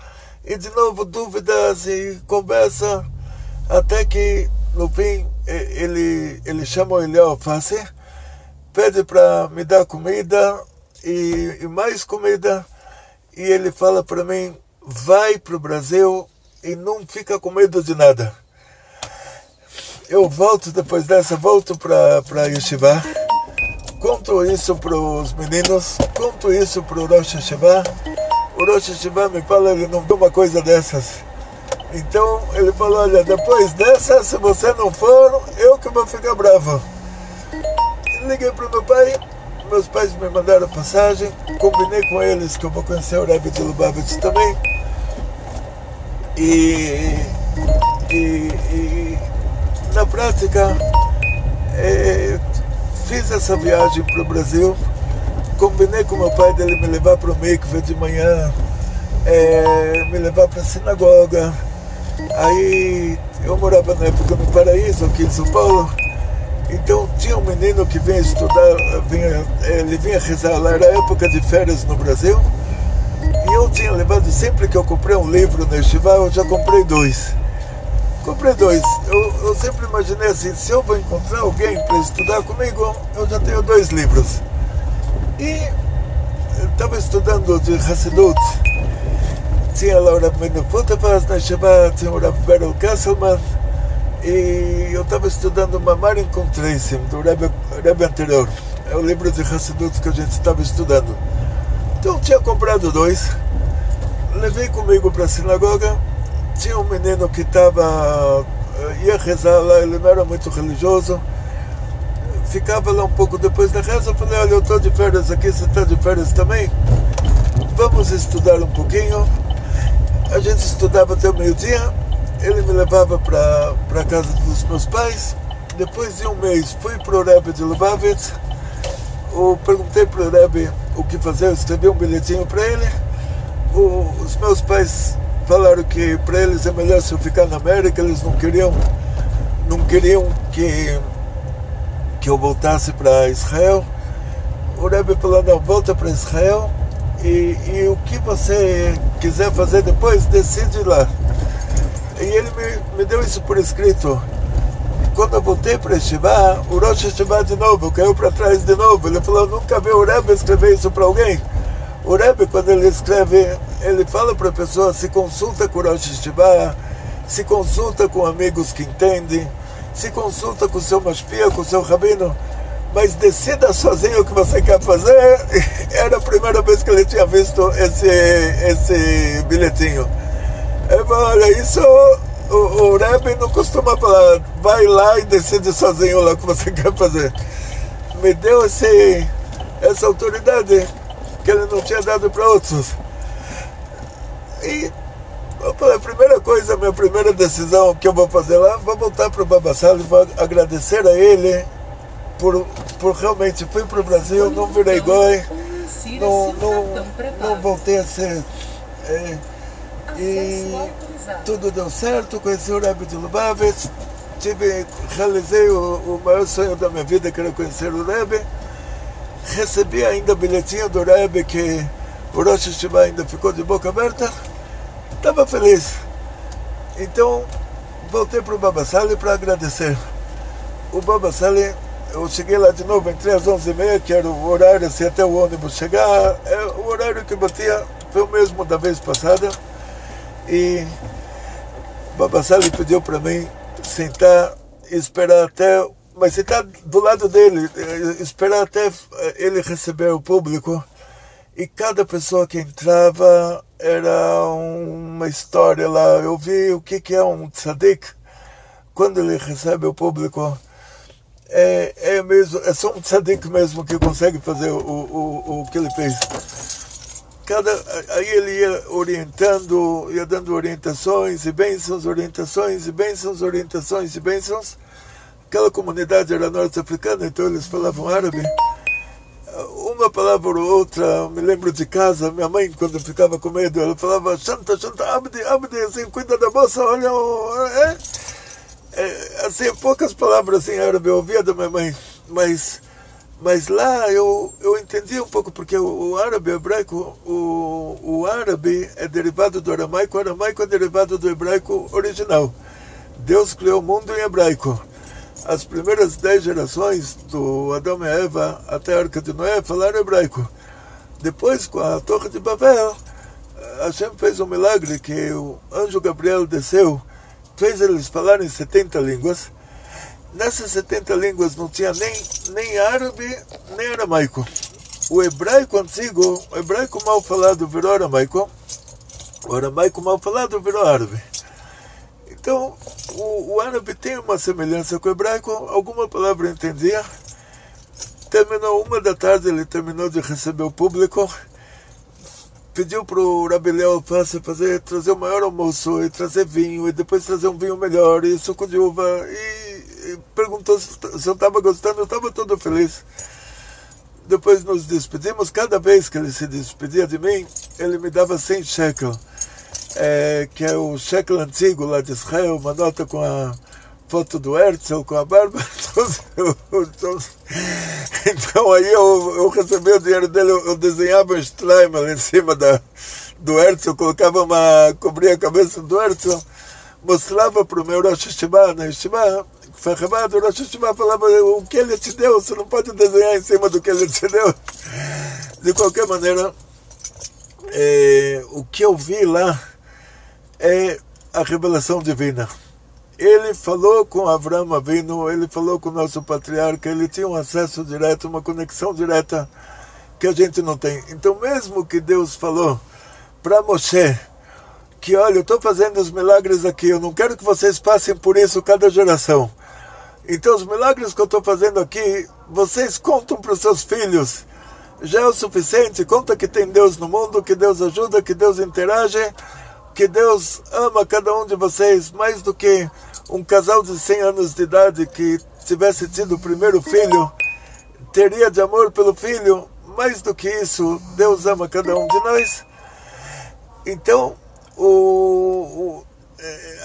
[SPEAKER 1] e de novo dúvidas e conversa, até que no fim ele chama ele ao face, pede para me dar comida e mais comida, e ele fala para mim: vai para o Brasil e não fica com medo de nada. Eu volto depois dessa, volto para Yeshiva, conto isso para os meninos, conto isso para o Rosh Yeshiva. O Rosh Yeshiva me fala: ele não viu uma coisa dessas. Então ele falou: olha, depois dessa, se você não for, eu que vou ficar bravo. Liguei para o meu pai, meus pais me mandaram passagem, combinei com eles que eu vou conhecer o Rebbe de Lubavitch também. E na prática, fiz essa viagem para o Brasil, combinei com meu pai dele me levar para o mikve de manhã, me levar para a sinagoga. Aí eu morava na época no Paraíso, aqui em São Paulo, então tinha um menino que vinha estudar, ele vinha rezar lá, era época de férias no Brasil, e eu tinha levado, sempre que eu comprei um livro no Yeshiva, eu já comprei dois. Eu sempre imaginei assim: se eu vou encontrar alguém para estudar comigo, eu já tenho 2 livros. E eu estava estudando de Hassidut, tinha lá o Rav Menno Futterfass na Yeshiva, tinha o Rav Berel Kesselman, e eu estava estudando Mamar Encontreisim, do Rebbe anterior. É o livro de Hassidut que a gente estava estudando. Então eu tinha comprado 2, levei comigo para a sinagoga. Tinha um menino que ia rezar lá, ele não era muito religioso, ficava lá um pouco depois da reza. Eu falei: olha, eu estou de férias aqui, você está de férias também? Vamos estudar um pouquinho. A gente estudava até o meio-dia, ele me levava para a casa dos meus pais. Depois de um mês, fui para o Rebbe de Lubavitch, perguntei para o Rebbe o que fazer, eu escrevi um bilhetinho para ele. Os meus pais falaram que para eles é melhor se eu ficar na América, eles não queriam que eu voltasse para Israel. O Rebbe falou: não, volta para Israel, e o que você quiser fazer depois, decide lá. E ele me deu isso por escrito. Quando eu voltei para Yeshiva, o Rosh Yeshiva de novo caiu para trás de novo. Ele falou: nunca vi o Rebbe escrever isso para alguém. O Rebbe, quando ele escreve, ele fala para a pessoa: se consulta com o Rosh Yeshiva, se consulta com amigos que entendem, se consulta com o seu mashpia, com o seu rabino, mas decida sozinho o que você quer fazer. Era a primeira vez que ele tinha visto esse bilhetinho. Ele falou: olha, isso o Rebbe não costuma falar, vai lá e decide sozinho lá o que você quer fazer. Me deu essa autoridade que ele não tinha dado para outros. E eu falei: a primeira coisa, minha primeira decisão que eu vou fazer lá, vou voltar para o Baba Sali, vou agradecer a ele por realmente, fui para o Brasil, não virei goi, não voltei a ser, e tudo deu certo, conheci o Rebbe de Lubavitch, realizei o maior sonho da minha vida, que era conhecer o Rebbe. Recebi ainda bilhetinho do Rebbe, que o Rosh Yeshiva ainda ficou de boca aberta. Estava feliz. Então voltei para o Baba Sali para agradecer. O Baba Sali, eu cheguei lá de novo, entrei às 11h30, que era o horário assim, até o ônibus chegar. O horário que batia foi o mesmo da vez passada. E o Baba Sali pediu para mim sentar e esperar até... Mas sentar do lado dele, esperar até ele receber o público. E cada pessoa que entrava era uma história lá. Eu vi o que é um tzadik. Quando ele recebe o público, é só um tzadik mesmo que consegue fazer o que ele fez. Aí ele ia orientando, ia dando orientações e bênçãos, orientações e bênçãos, orientações e bênçãos. Aquela comunidade era norte-africana, então eles falavam árabe. uma palavra ou outra. Me lembro de casa, minha mãe, quando ficava com medo, ela falava, Shanta, Shanta, Abdi, Abdi, assim, cuida da moça, olha, assim, poucas palavras em árabe eu ouvia da minha mãe, mas lá eu entendi um pouco, porque o árabe hebraico, o árabe é derivado do aramaico, o aramaico é derivado do hebraico original. Deus criou o mundo em hebraico. As primeiras 10 gerações do Adão e Eva até a Arca de Noé falaram hebraico. Depois, com a Torre de Babel, Hashem fez um milagre que o anjo Gabriel desceu, fez eles falarem 70 línguas. Nessas 70 línguas não tinha nem árabe, nem aramaico. O hebraico antigo, o hebraico mal falado virou aramaico, o aramaico mal falado virou árabe. Então, o árabe tem uma semelhança com o hebraico, alguma palavra eu entendia. Terminou 1h da tarde, ele terminou de receber o público, pediu para o Rabi Leal Alface trazer o maior almoço, e trazer vinho, e depois trazer um vinho melhor, e suco de uva, e perguntou se eu estava gostando, eu estava todo feliz. Depois nos despedimos, cada vez que ele se despedia de mim, ele me dava 100 shekel, que é o shekel antigo lá de Israel, uma nota com a foto do Herzl, com a barba. Então aí eu recebi o dinheiro dele, eu desenhava um Streimer em cima do Herzl, cobria a cabeça do Herzl, mostrava para o meu Rosh Hashivá, na Yeshiva, o Rosh Hashivá falava, o que ele te deu, você não pode desenhar em cima do que ele te deu. De qualquer maneira, o que eu vi lá é a revelação divina. Ele falou com Avraham Avinu, ele falou com o nosso patriarca, ele tinha um acesso direto, uma conexão direta que a gente não tem. Então, mesmo que Deus falou para Moshe que, olha, eu estou fazendo os milagres aqui, eu não quero que vocês passem por isso cada geração. Então, os milagres que eu estou fazendo aqui, vocês contam para os seus filhos. Já é o suficiente, conta que tem Deus no mundo, que Deus ajuda, que Deus interage, que Deus ama cada um de vocês, mais do que um casal de 100 anos de idade que tivesse tido o primeiro filho, teria de amor pelo filho, mais do que isso, Deus ama cada um de nós. Então,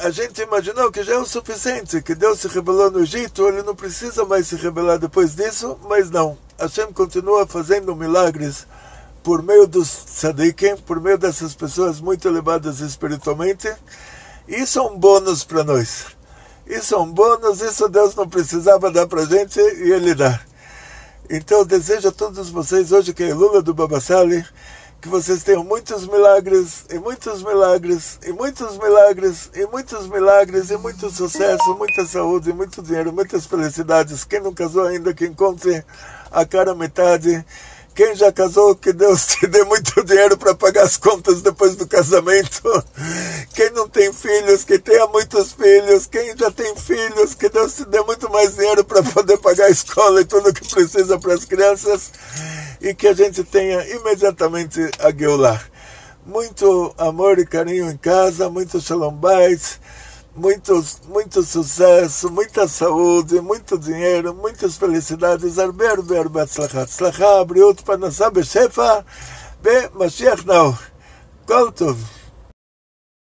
[SPEAKER 1] a gente imaginou que já é o suficiente, que Deus se revelou no Egito, ele não precisa mais se revelar depois disso, mas não. Hashem continua fazendo milagres por meio dos tzadikim, por meio dessas pessoas muito elevadas espiritualmente. Isso é um bônus para nós. Isso é um bônus, isso Deus não precisava dar para a gente e Ele dá. Então eu desejo a todos vocês, hoje que é a Lula do Baba Sali, que vocês tenham muitos milagres, e muitos milagres, e muitos milagres, e muitos milagres, e muito sucesso, muita saúde, muito dinheiro, muitas felicidades. Quem não casou ainda, que encontre a cara metade. Quem já casou, que Deus te dê muito dinheiro para pagar as contas depois do casamento. Quem não tem filhos, que tenha muitos filhos. Quem já tem filhos, que Deus te dê muito mais dinheiro para poder pagar a escola e tudo o que precisa para as crianças. E que a gente tenha imediatamente a Geulah. Muito amor e carinho em casa, muito Shalom Bait, muito sucesso, muita saúde, muito dinheiro, muitas felicidades. Arbe, arbe, arbe, atzlacha. Atzlacha, abriut, parnassá, beshefa, be Mashiach now. Kol tov.